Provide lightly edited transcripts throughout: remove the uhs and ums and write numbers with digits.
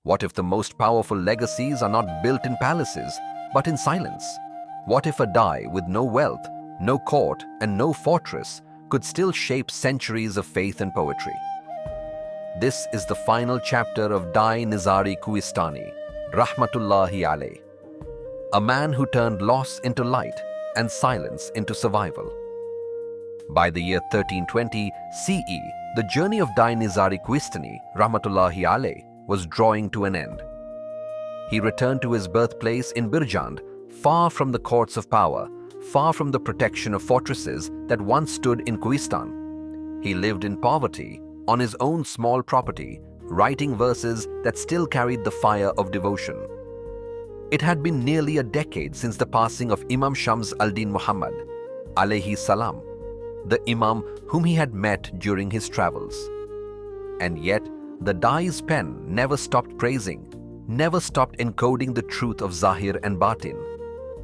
What if the most powerful legacies are not built in palaces, but in silence? What if a Dai with no wealth, no court, and no fortress could still shape centuries of faith and poetry? This is the final chapter of Dai Nizari Quhistani, Rahmatullahi Alaih, a man who turned loss into light and silence into survival. By the year 1320 CE, the journey of Dai Nizari Quhistani, Rahmatullahi Alaih, was drawing to an end. He returned to his birthplace in Birjand, far from the courts of power, far from the protection of fortresses that once stood in Quhistan. He lived in poverty, on his own small property, writing verses that still carried the fire of devotion. It had been nearly a decade since the passing of Imam Shams al-Din Muhammad, alayhi salam, the Imam whom he had met during his travels. And yet, the Dai's pen never stopped praising, never stopped encoding the truth of Zahir and Batin.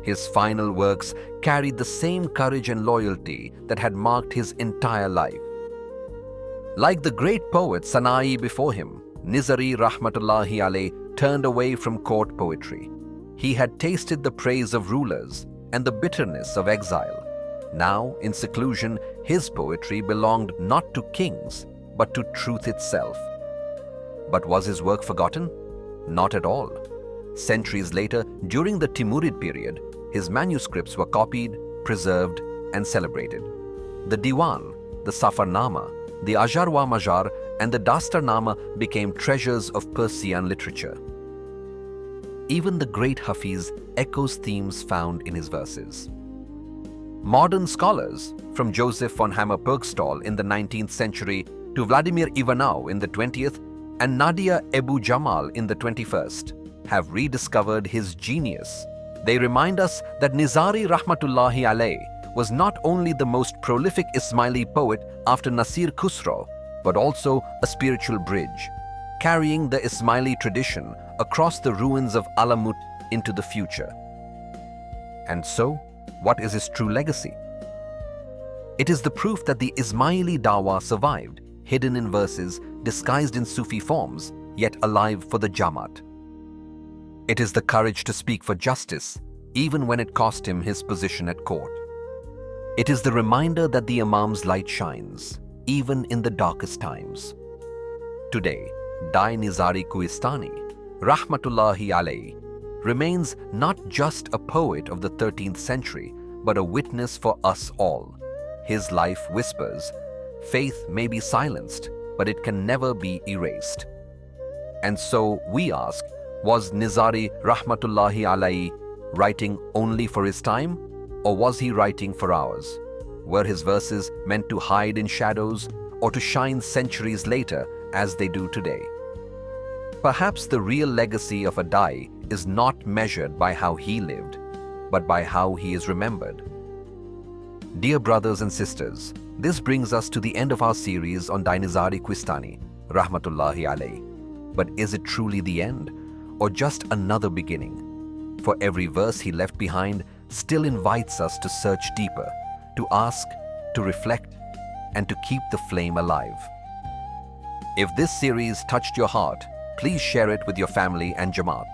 His final works carried the same courage and loyalty that had marked his entire life. Like the great poet Sanai before him, Nizari Rahmatullahi Alaih turned away from court poetry. He had tasted the praise of rulers and the bitterness of exile. Now, in seclusion, his poetry belonged not to kings, but to truth itself. But was his work forgotten? Not at all. Centuries later, during the Timurid period, his manuscripts were copied, preserved, and celebrated. The Diwan, the Safar-nama, the Azhar wa Mazhar, and the Dastar-nama became treasures of Persian literature. Even the great Hafiz echoes themes found in his verses. Modern scholars, from Joseph von Hammer-Purgstall in the 19th century to Vladimir Ivanov in the 20th and Nadia Ebu Jamal in the 21st, have rediscovered his genius. They remind us that Nizari Rahmatullahi Alaih was not only the most prolific Ismaili poet after Nasir Khusro, but also a spiritual bridge, carrying the Ismaili tradition across the ruins of alamut into the future. And so, what is his true legacy? It is the proof that the Ismaili Dawah survived, hidden in verses, disguised in Sufi forms, yet alive for the Jamaat. It is the courage to speak for justice, even when it cost him his position at court. It is the reminder that the Imam's light shines, even in the darkest times. Today, Dai Nizari Quhistani, Rahmatullahi Alaih, remains not just a poet of the 13th century, but a witness for us all. His life whispers, faith may be silenced, but it can never be erased. And so we ask, was Nizari Rahmatullahi Alaih writing only for his time, or was he writing for ours? Were his verses meant to hide in shadows or to shine centuries later as they do today? Perhaps the real legacy of a Dai is not measured by how he lived, but by how he is remembered. Dear brothers and sisters, this brings us to the end of our series on Dai Nizari Quhistani, Rahmatullahi Alaih. But is it truly the end, or just another beginning? For every verse he left behind still invites us to search deeper, to ask, to reflect, and to keep the flame alive. If this series touched your heart, please share it with your family and Jamaat.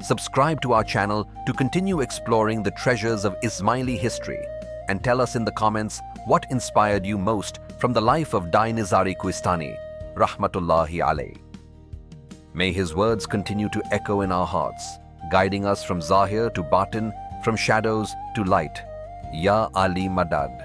Subscribe to our channel to continue exploring the treasures of Ismaili history, and tell us in the comments what inspired you most from the life of Dai Nizari Quhistani, Rahmatullahi Alaih. May his words continue to echo in our hearts, guiding us from Zahir to Batin, from shadows to light. Ya Ali Madad.